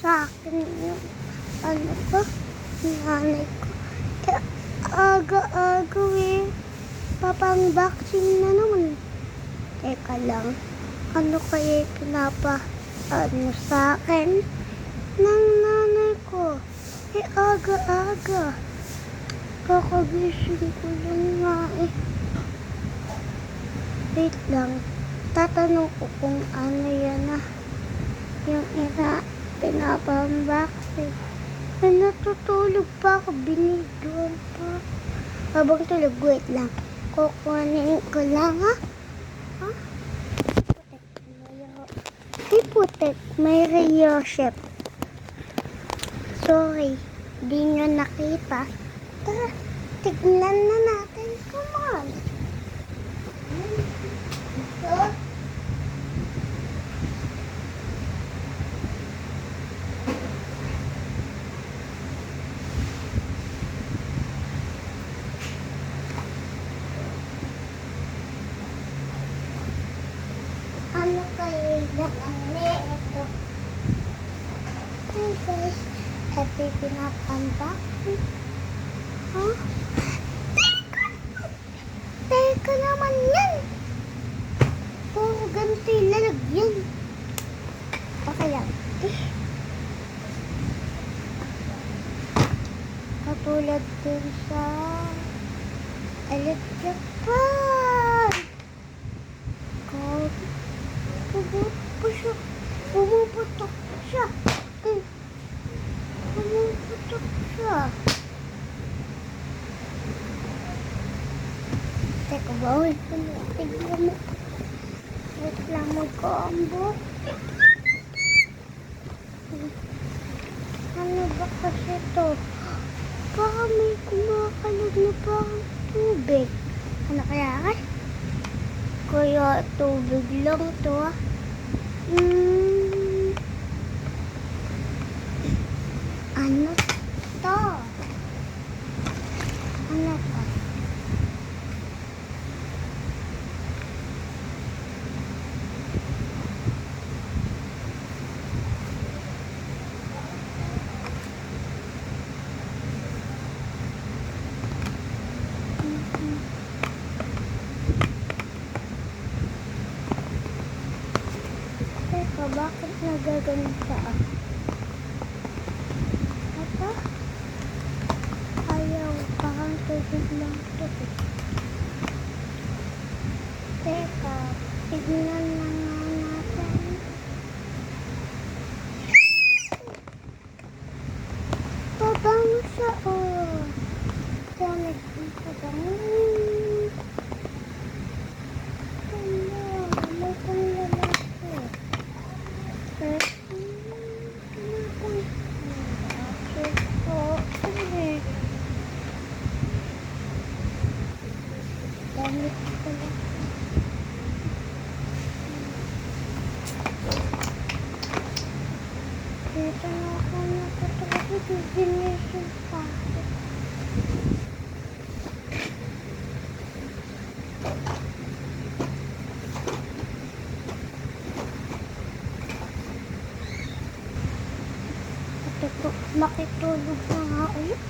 sa akin yung ano ko, nanay ko. Eh, aga-aga eh. Papang vaccine na naman. Teka lang, ano kaya ano sa akin ng nanay ko? Eh, aga-aga. Kakagising ko lang nga eh. Wait lang, tatanong ko kung ano yan na yung pinapambaksin. Eh, natutulog pa ako, binidyoan pa. Habang tulog, wait lang. Kukunin ko lang, ha? Ha? Hey, putek, may Ryoshep. Sorry, di nyo nakita. Tara, tignan na natin. Come on. Ito. Ano kayo naman ito? Hey guys, happy pinapambaksin. Huh? Teka naman yan. Puro ganito yung lalagyan. Okay lang. Katulad din sa electric fan. Pumuputok siya. Pumuputok siya. Teka, bawal ko na. Tignan mo. Wait lang, mag-combo. Ano ba kasi ito? Baka may kumakalag na parang tubig. Ano kaya ka? Kaya tubig lang to, ah. Ano to? Ano to? Teka, bakit nagaganito ako? Ito? Ayaw, parang tubig lang ito. Teka, tignan na nga natin. Pabango siya, oh. Gamit ang pabango. May panlalaki. Gamit ko lang. Dito na ako nakatulog. Ginising pa ako. Ito po, makitulog na nga ulit.